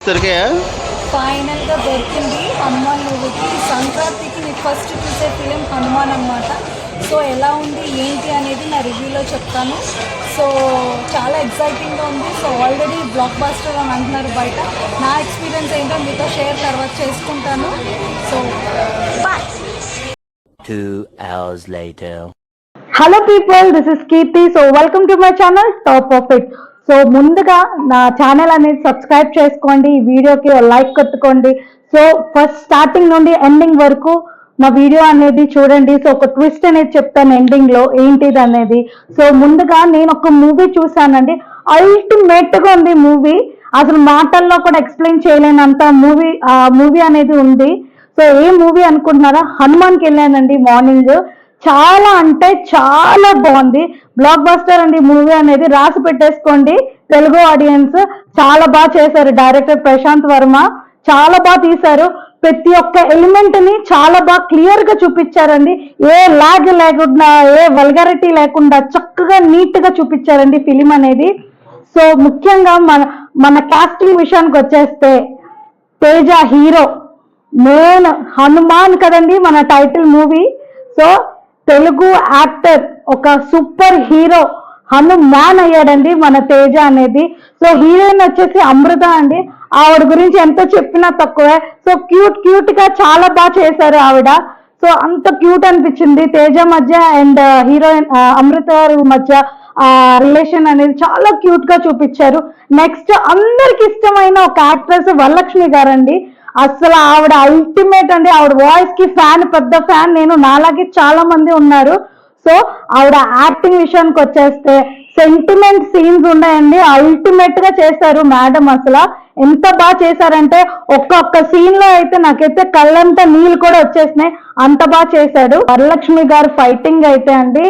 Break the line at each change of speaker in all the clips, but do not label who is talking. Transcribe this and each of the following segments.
దొరికాయా?
Final గా దొరికింది హనుమాన్ మూవీకి. సంక్రాంతికి నేను ఫస్ట్ చూసే ఫిలిం హనుమాన్ అన్నమాట. సో ఎలా ఉంది ఏంటి అనేది నా రివ్యూలో చెప్తాను. సో చాలా ఎక్సైటింగ్గా ఉంది. సో ఆల్రెడీ బ్లాక్ బాస్టర్ అని అంటున్నారు బయట. నా ఎక్స్పీరియన్స్ ఏంటో మీతో షేర్ తర్వాత చేసుకుంటాను. So bye.
2 hours later.
Hello people, this is Keerthi. So welcome to my channel top of it. So ముందుగా నా ఛానల్ అనేది సబ్స్క్రైబ్ చేసుకోండి, ఈ వీడియోకి లైక్ కొట్టుకోండి. సో ఫస్ట్ స్టార్టింగ్ నుండి ఎండింగ్ వరకు నా వీడియో అనేది చూడండి. సో ఒక ట్విస్ట్ అనేది చెప్తాను ఎండింగ్ లో ఏంటిది అనేది. సో ముందుగా నేను ఒక మూవీ చూసానండి, అల్టిమేట్ గా ఉంది మూవీ. అసలు మాటల్లో కూడా ఎక్స్ప్లెయిన్ చేయలేనంత మూవీ అనేది ఉంది. సో ఏ మూవీ అనుకుంటున్నారా? హనుమాన్కి వెళ్ళానండి మార్నింగ్. చాలా అంటే చాలా బాగుంది, బ్లాక్ బస్టర్ అండి మూవీ అనేది. రాసి పెట్టేసుకోండి తెలుగు ఆడియన్స్. చాలా బాగా చేశారు డైరెక్టర్ ప్రశాంత్ వర్మ, చాలా బాగా తీశారు. ప్రతి ఒక్క ఎలిమెంట్ ని చాలా బాగా క్లియర్ గా చూపించారండి. ఏ లాగ్ లేకుండా, ఏ వల్గారిటీ లేకుండా చక్కగా నీట్ గా చూపించారండి ఫిలిం అనేది. సో ముఖ్యంగా మన కాస్టింగ్ విషయానికి వచ్చేస్తే, తేజ హీరో, మెయిన్ హనుమాన్ కదండి మన title movie. So Telugu actor ఒక సూపర్ హీరో హనుమాన్ అయ్యాడండి మన తేజ అనేది. సో హీరోయిన్ వచ్చేసి అమృత అండి. ఆవిడ గురించి ఎంత చెప్పినా తక్కువే. సో క్యూట్ గా చాలా బాగా చేశారు ఆవిడ. సో అంత క్యూట్ అనిపించింది తేజ మధ్య అండ్ హీరోయిన్ అమృత మధ్య రిలేషన్ అనేది చాలా క్యూట్ గా చూపించారు. నెక్స్ట్ అందరికి ఇష్టమైన ఒక యాక్ట్రెస్ వరలక్ష్మి గారండి. అసలు ఆవిడ అల్టిమేట్ అండి. ఆవిడ వాయిస్ కి పెద్ద ఫ్యాన్ నేను, నాలాగే చాలా మంది ఉన్నారు. సో ఆవిడ యాక్టింగ్ విషయానికి వచ్చేస్తే సెంటిమెంట్ సీన్స్ ఉన్నాయండి, అల్టిమేట్ గా చేశారు మేడం. అసలు ఎంత బాగా చేశారంటే ఒక్కొక్క సీన్ లో అయితే నాకైతే కళ్ళంతా నీళ్ళు కూడా వచ్చేసినాయి, అంత బాగా చేశాడు. వరలక్ష్మి గారు ఫైటింగ్ అయితే అండి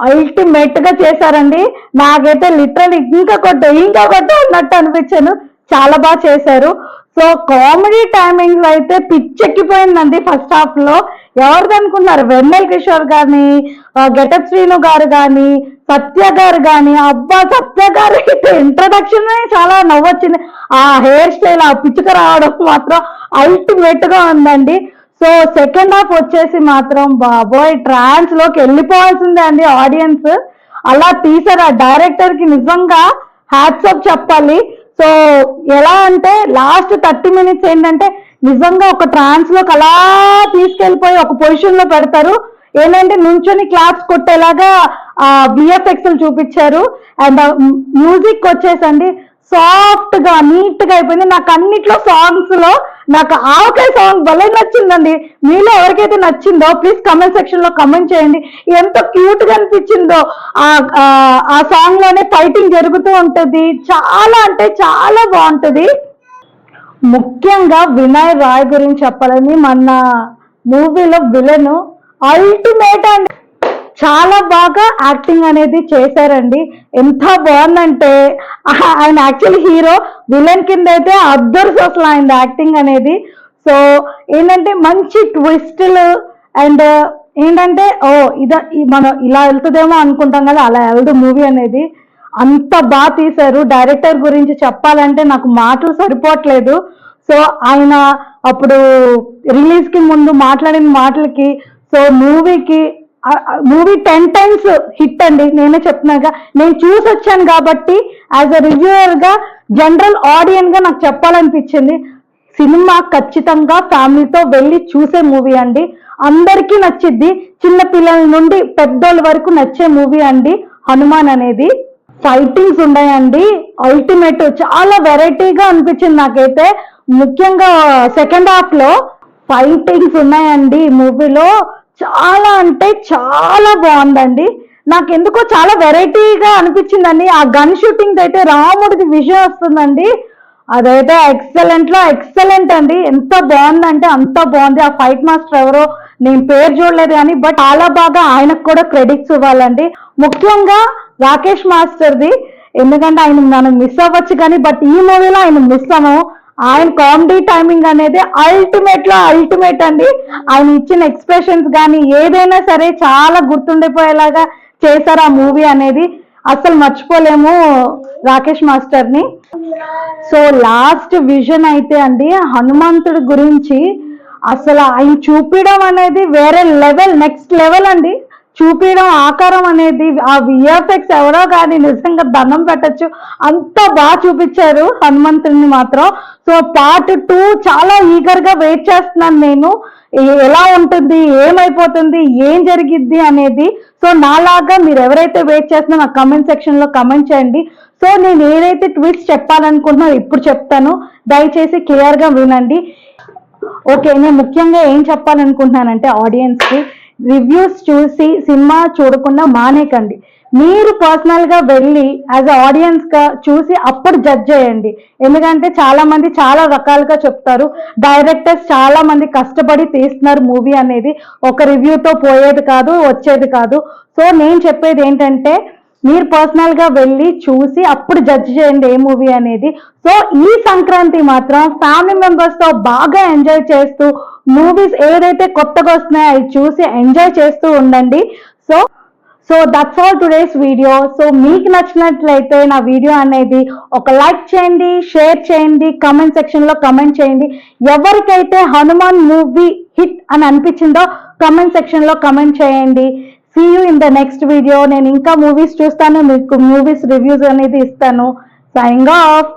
అల్టిమేట్ గా చేశారండి. నాకైతే లిటరల్ ఇంకా కొట్టు అన్నట్టు అనిపించాను, చాలా బాగా చేశారు. సో కామెడీ టైమింగ్స్ అయితే పిచ్చెక్కిపోయిందండి ఫస్ట్ హాఫ్ లో. ఎవరిది అనుకున్నారు? వెన్నెల కిషోర్ గాని, గెటప్ శ్రీను గారు గాని, సత్య గారు గాని. అబ్బా, సత్య గారు అయితే ఇంట్రడక్షన్ చాలా నవ్వొచ్చింది. ఆ హెయిర్ స్టైల్, ఆ పిచ్చుక రావడం మాత్రం అల్టిమేట్ గా ఉందండి. సో సెకండ్ హాఫ్ వచ్చేసి మాత్రం బాబోయ్, ట్రాన్స్ లోకి వెళ్ళిపోవాల్సిందే అండి ఆడియన్స్. అలా తీసారు. ఆ డైరెక్టర్ కి నిజంగా హ్యాట్స్ ఆఫ్ చెప్పాలి. సో ఎలా అంటే లాస్ట్ 30 minutes ఏంటంటే నిజంగా ఒక ట్రాన్స్ లోకి అలా తీసుకెళ్ళిపోయి ఒక పొజిషన్ లో పెడతారు. ఏంటంటే నుంచొని క్లాప్స్ కొట్టేలాగా విఎఫ్ఎక్స్ చూపించారు. అండ్ మ్యూజిక్ వచ్చేసండి సాఫ్ట్ గా నీట్ గా అయిపోయింది. నాకు అన్నిట్లో సాంగ్స్ లో నాకు ఆవకాయ సాంగ్ భలే నచ్చిందండి. మీలో ఎవరికైతే నచ్చిందో ప్లీజ్ కమెంట్ సెక్షన్ లో కమెంట్ చేయండి. ఎంత క్యూట్ గా అనిపించిందో. ఆ సాంగ్ లోనే ఫైటింగ్ జరుగుతూ ఉంటుంది, చాలా అంటే చాలా బాగుంటుంది. ముఖ్యంగా వినయ్ రాయ్ గురించి చెప్పాలని, మన మూవీలో విలన్ అల్టిమేట్ అండి. చాలా బాగా యాక్టింగ్ అనేది చేశారండి. ఎంత బాగుందంటే ఆయన యాక్చువల్ హీరో, విలన్ కింద అయితే అద్దర్స్ అసలు ఆయన యాక్టింగ్ అనేది. సో ఏంటంటే మంచి ట్విస్టులు అండ్ ఏంటంటే మనం ఇలా వెళ్తుందేమో అనుకుంటాం కదా, అలా వెళ్దు మూవీ అనేది. అంత బాగా తీశారు. డైరెక్టర్ గురించి చెప్పాలంటే నాకు మాటలు సరిపోవట్లేదు. సో ఆయన అప్పుడు రిలీజ్ కి ముందు మాట్లాడిన మాటలకి, సో మూవీ 10 times హిట్ అండి. నేనే చెప్తున్నాగా, నేను చూసి వచ్చాను కాబట్టి యాజ్ అ రివ్యూవర్ గా, జనరల్ ఆడియన్స్ గా నాకు చెప్పాలనిపించింది. సినిమా ఖచ్చితంగా ఫ్యామిలీతో వెళ్ళి చూసే మూవీ అండి. అందరికీ నచ్చిద్ది, చిన్న పిల్లల నుండి పెద్దోళ్ళ వరకు నచ్చే మూవీ అండి హనుమాన్ అనేది. ఫైటింగ్స్ ఉన్నాయండి అల్టిమేట్, చాలా వెరైటీగా అనిపించింది నాకైతే. ముఖ్యంగా సెకండ్ హాఫ్ లో ఫైటింగ్స్ ఉన్నాయండి మూవీలో, చాలా అంటే చాలా బాగుందండి. నాకు ఎందుకో చాలా వెరైటీగా అనిపించిందండి. ఆ గన్ షూటింగ్ అయితే రాముడికి విజయం వస్తుందండి, అదైతే ఎక్సలెంట్ అండి. ఎంత బాగుందంటే అంత బాగుంది. ఆ ఫైట్ మాస్టర్ ఎవరో నేను పేరు చూడలేదు కానీ, బట్ చాలా బాగా ఆయనకు కూడా క్రెడిట్స్ ఇవ్వాలండి. ముఖ్యంగా రాకేష్ మాస్టర్ది, ఎందుకంటే ఆయన మనం మిస్ అవ్వచ్చు కానీ, బట్ ఈ మూవీలో ఆయన మిస్ అవ్వము. ఆయన కామెడీ టైమింగ్ అనేది అల్టిమేట్ అండి. ఆయన ఇచ్చిన ఎక్స్ప్రెషన్స్ కానీ ఏదైనా సరే చాలా గుర్తుండిపోయేలాగా చేశారు ఆ మూవీ అనేది. అసలు మర్చిపోలేము రాకేష్ మాస్టర్ ని. సో లాస్ట్ విజన్ అయితే అండి హనుమంతుడి గురించి అసలు ఆయన చూపించడం అనేది వేరే లెవెల్, నెక్స్ట్ లెవెల్ అండి. చూపించడం ఆకారం అనేది ఆ విఎఫ్ఎక్స్ ఎవరో కానీ నిజంగా దండం పెట్టచ్చు, అంత బాగా చూపించారు హనుమంతుడిని మాత్రం. సో పార్ట్ 2 చాలా ఈగర్ గా వెయిట్ చేస్తున్నాను నేను, ఎలా ఉంటుంది, ఏమైపోతుంది, ఏం జరిగిద్ది అనేది. సో నాలాగా మీరు ఎవరైతే వెయిట్ చేస్తున్నారో నా కమెంట్ సెక్షన్ లో కమెంట్ చేయండి. సో నేను ఏదైతే ట్విస్ట్ చెప్పాలనుకుంటున్నానో ఇప్పుడు చెప్తాను, దయచేసి క్లియర్ గా వినండి. ఓకే, నేను ముఖ్యంగా ఏం చెప్పాలనుకుంటున్నానంటే ఆడియన్స్ కి, రివ్యూస్ చూసి సినిమా చూడకుండా మానేకండి. మీరు పర్సనల్ గా వెళ్ళి యాజ్ అ ఆడియన్స్ గా చూసి అప్పుడు జడ్జ్ చేయండి. ఎందుకంటే చాలా మంది చాలా రకాలుగా చెప్తారు, డైరెక్టర్స్ చాలా మంది కష్టపడి తీస్తున్నారు మూవీ అనేది, ఒక రివ్యూతో పోయేది కాదు, వచ్చేది కాదు. సో నేను చెప్పేది ఏంటంటే మీరు పర్సనల్ గా వెళ్ళి చూసి అప్పుడు జడ్జ్ చేయండి ఏ మూవీ అనేది. సో ఈ సంక్రాంతి మాత్రం ఫ్యామిలీ మెంబర్స్ తో బాగా ఎంజాయ్ చేస్తూ మూవీస్ ఏదైతే కొత్తగా వస్తున్నాయో అవి చూసి ఎంజాయ్ చేస్తూ ఉండండి. So that's all today's video. So మీకు నచ్చినట్లయితే నా వీడియో అనేది ఒక లైక్ చేయండి, షేర్ చేయండి, కమెంట్ సెక్షన్ లో కమెంట్ చేయండి. ఎవరికైతే హనుమాన్ మూవీ హిట్ అని అనిపించిందో కమెంట్ సెక్షన్ లో కమెంట్ చేయండి. See you in the next video. నేను ఇంకా మూవీస్ చూస్తాను, మీకు మూవీస్ రివ్యూస్ అనేది ఇస్తాను. Signing of.